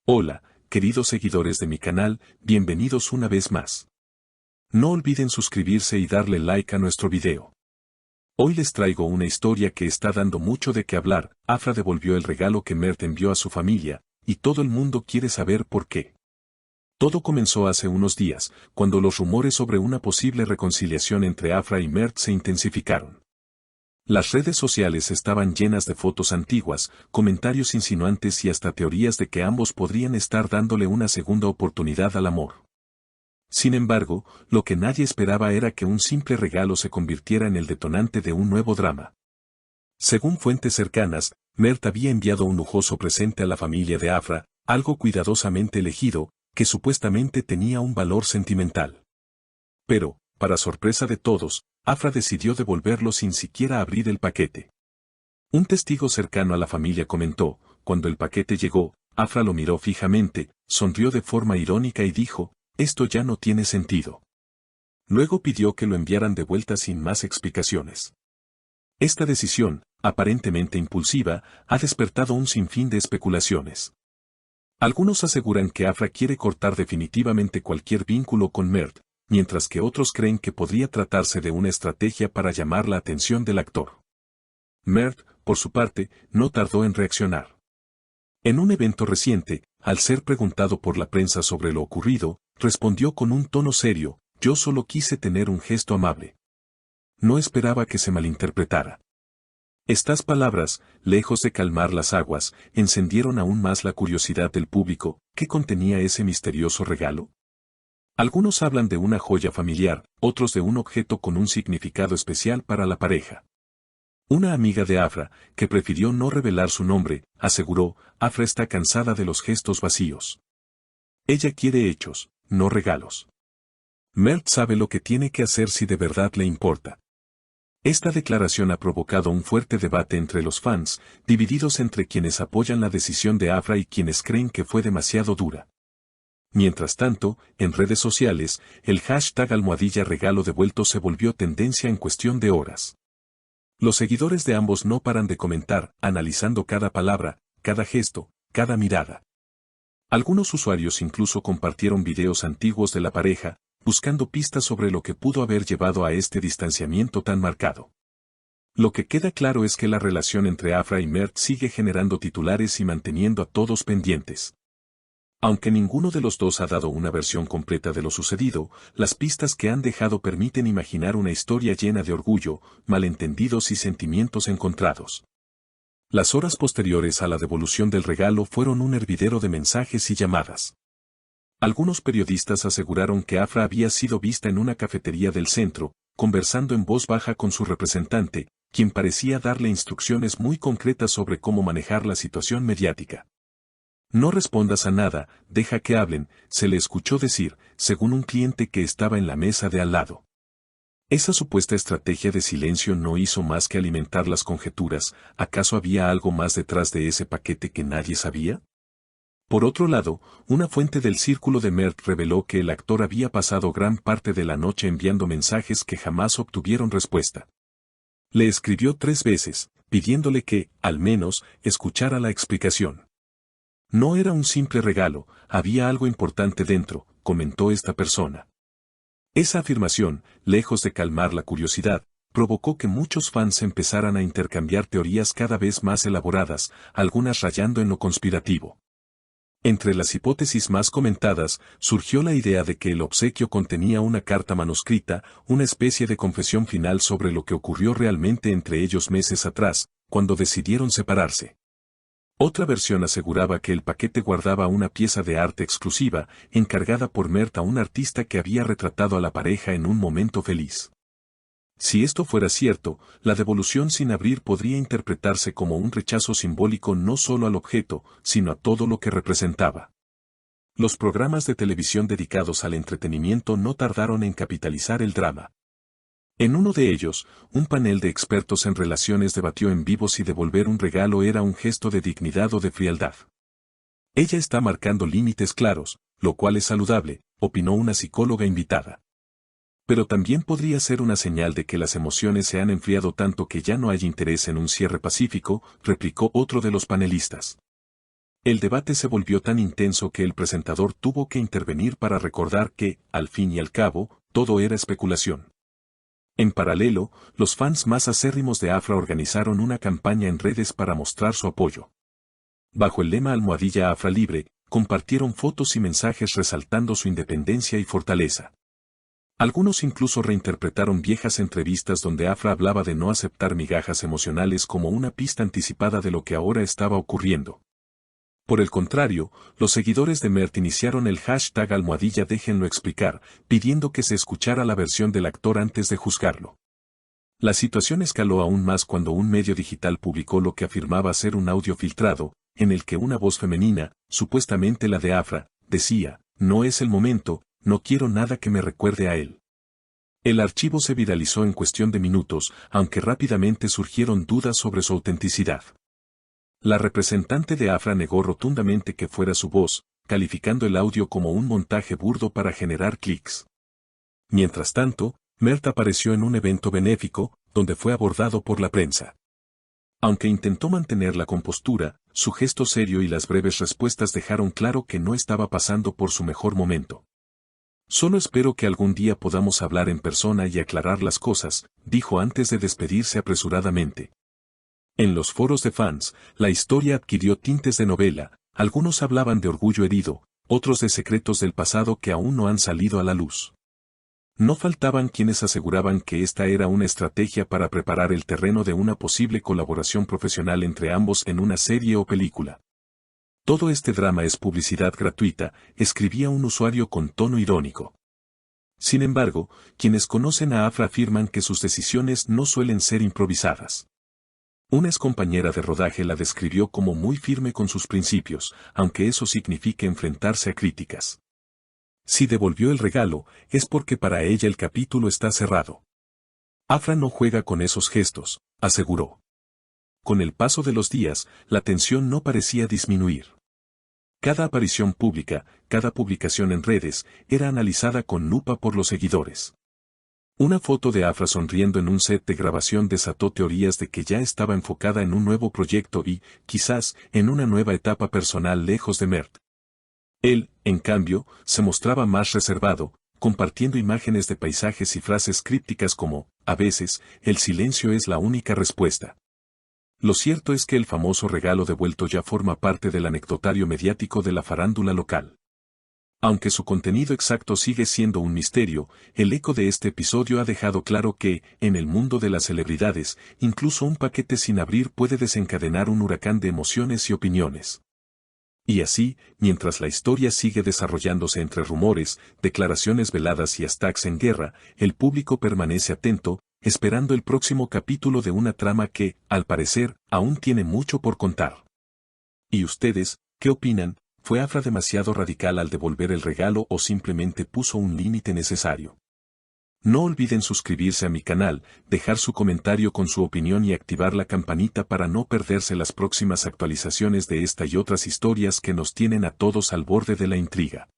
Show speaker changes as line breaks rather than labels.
Hola, queridos seguidores de mi canal, bienvenidos una vez más. No olviden suscribirse y darle like a nuestro video. Hoy les traigo una historia que está dando mucho de qué hablar. Afra devolvió el regalo que Mert envió a su familia, y todo el mundo quiere saber por qué. Todo comenzó hace unos días, cuando los rumores sobre una posible reconciliación entre Afra y Mert se intensificaron. Las redes sociales estaban llenas de fotos antiguas, comentarios insinuantes y hasta teorías de que ambos podrían estar dándole una segunda oportunidad al amor. Sin embargo, lo que nadie esperaba era que un simple regalo se convirtiera en el detonante de un nuevo drama. Según fuentes cercanas, Mert había enviado un lujoso presente a la familia de Afra, algo cuidadosamente elegido, que supuestamente tenía un valor sentimental. Pero, para sorpresa de todos, Afra decidió devolverlo sin siquiera abrir el paquete. Un testigo cercano a la familia comentó: cuando el paquete llegó, Afra lo miró fijamente, sonrió de forma irónica y dijo: «Esto ya no tiene sentido». Luego pidió que lo enviaran de vuelta sin más explicaciones. Esta decisión, aparentemente impulsiva, ha despertado un sinfín de especulaciones. Algunos aseguran que Afra quiere cortar definitivamente cualquier vínculo con Mert, mientras que otros creen que podría tratarse de una estrategia para llamar la atención del actor. Mert, por su parte, no tardó en reaccionar. En un evento reciente, al ser preguntado por la prensa sobre lo ocurrido, respondió con un tono serio: «Yo solo quise tener un gesto amable. No esperaba que se malinterpretara». Estas palabras, lejos de calmar las aguas, encendieron aún más la curiosidad del público. ¿Qué contenía ese misterioso regalo? Algunos hablan de una joya familiar, otros de un objeto con un significado especial para la pareja. Una amiga de Afra, que prefirió no revelar su nombre, aseguró: «Afra está cansada de los gestos vacíos. Ella quiere hechos, no regalos. Mert sabe lo que tiene que hacer si de verdad le importa». Esta declaración ha provocado un fuerte debate entre los fans, divididos entre quienes apoyan la decisión de Afra y quienes creen que fue demasiado dura. Mientras tanto, en redes sociales, el hashtag #regalo devuelto se volvió tendencia en cuestión de horas. Los seguidores de ambos no paran de comentar, analizando cada palabra, cada gesto, cada mirada. Algunos usuarios incluso compartieron videos antiguos de la pareja, buscando pistas sobre lo que pudo haber llevado a este distanciamiento tan marcado. Lo que queda claro es que la relación entre Afra y Mert sigue generando titulares y manteniendo a todos pendientes. Aunque ninguno de los dos ha dado una versión completa de lo sucedido, las pistas que han dejado permiten imaginar una historia llena de orgullo, malentendidos y sentimientos encontrados. Las horas posteriores a la devolución del regalo fueron un hervidero de mensajes y llamadas. Algunos periodistas aseguraron que Afra había sido vista en una cafetería del centro, conversando en voz baja con su representante, quien parecía darle instrucciones muy concretas sobre cómo manejar la situación mediática. «No respondas a nada, deja que hablen», se le escuchó decir, según un cliente que estaba en la mesa de al lado. Esa supuesta estrategia de silencio no hizo más que alimentar las conjeturas. ¿Acaso había algo más detrás de ese paquete que nadie sabía? Por otro lado, una fuente del círculo de Mert reveló que el actor había pasado gran parte de la noche enviando mensajes que jamás obtuvieron respuesta. Le escribió 3 veces, pidiéndole que, al menos, escuchara la explicación. «No era un simple regalo, había algo importante dentro», comentó esta persona. Esa afirmación, lejos de calmar la curiosidad, provocó que muchos fans empezaran a intercambiar teorías cada vez más elaboradas, algunas rayando en lo conspirativo. Entre las hipótesis más comentadas, surgió la idea de que el obsequio contenía una carta manuscrita, una especie de confesión final sobre lo que ocurrió realmente entre ellos meses atrás, cuando decidieron separarse. Otra versión aseguraba que el paquete guardaba una pieza de arte exclusiva, encargada por Mert a un artista que había retratado a la pareja en un momento feliz. Si esto fuera cierto, la devolución sin abrir podría interpretarse como un rechazo simbólico no solo al objeto, sino a todo lo que representaba. Los programas de televisión dedicados al entretenimiento no tardaron en capitalizar el drama. En uno de ellos, un panel de expertos en relaciones debatió en vivo si devolver un regalo era un gesto de dignidad o de frialdad. «Ella está marcando límites claros, lo cual es saludable», opinó una psicóloga invitada. «Pero también podría ser una señal de que las emociones se han enfriado tanto que ya no hay interés en un cierre pacífico», replicó otro de los panelistas. El debate se volvió tan intenso que el presentador tuvo que intervenir para recordar que, al fin y al cabo, todo era especulación. En paralelo, los fans más acérrimos de Afra organizaron una campaña en redes para mostrar su apoyo. Bajo el lema #Afra Libre, compartieron fotos y mensajes resaltando su independencia y fortaleza. Algunos incluso reinterpretaron viejas entrevistas donde Afra hablaba de no aceptar migajas emocionales como una pista anticipada de lo que ahora estaba ocurriendo. Por el contrario, los seguidores de Mert iniciaron el hashtag #déjenlo explicar, pidiendo que se escuchara la versión del actor antes de juzgarlo. La situación escaló aún más cuando un medio digital publicó lo que afirmaba ser un audio filtrado, en el que una voz femenina, supuestamente la de Afra, decía, "No es el momento, no quiero nada que me recuerde a él". El archivo se viralizó en cuestión de minutos, aunque rápidamente surgieron dudas sobre su autenticidad. La representante de Afra negó rotundamente que fuera su voz, calificando el audio como un montaje burdo para generar clics. Mientras tanto, Mert apareció en un evento benéfico, donde fue abordado por la prensa. Aunque intentó mantener la compostura, su gesto serio y las breves respuestas dejaron claro que no estaba pasando por su mejor momento. "Solo espero que algún día podamos hablar en persona y aclarar las cosas", dijo antes de despedirse apresuradamente. En los foros de fans, la historia adquirió tintes de novela, algunos hablaban de orgullo herido, otros de secretos del pasado que aún no han salido a la luz. No faltaban quienes aseguraban que esta era una estrategia para preparar el terreno de una posible colaboración profesional entre ambos en una serie o película. "Todo este drama es publicidad gratuita", escribía un usuario con tono irónico. Sin embargo, quienes conocen a Afra afirman que sus decisiones no suelen ser improvisadas. Una excompañera de rodaje la describió como muy firme con sus principios, aunque eso signifique enfrentarse a críticas. Si devolvió el regalo, es porque para ella el capítulo está cerrado. "Afra no juega con esos gestos", aseguró. Con el paso de los días, la tensión no parecía disminuir. Cada aparición pública, cada publicación en redes, era analizada con lupa por los seguidores. Una foto de Afra sonriendo en un set de grabación desató teorías de que ya estaba enfocada en un nuevo proyecto y, quizás, en una nueva etapa personal lejos de Mert. Él, en cambio, se mostraba más reservado, compartiendo imágenes de paisajes y frases crípticas como, "A veces, el silencio es la única respuesta". Lo cierto es que el famoso regalo devuelto ya forma parte del anecdotario mediático de la farándula local. Aunque su contenido exacto sigue siendo un misterio, el eco de este episodio ha dejado claro que, en el mundo de las celebridades, incluso un paquete sin abrir puede desencadenar un huracán de emociones y opiniones. Y así, mientras la historia sigue desarrollándose entre rumores, declaraciones veladas y hashtags en guerra, el público permanece atento, esperando el próximo capítulo de una trama que, al parecer, aún tiene mucho por contar. ¿Y ustedes, qué opinan? ¿Fue Afra demasiado radical al devolver el regalo o simplemente puso un límite necesario? No olviden suscribirse a mi canal, dejar su comentario con su opinión y activar la campanita para no perderse las próximas actualizaciones de esta y otras historias que nos tienen a todos al borde de la intriga.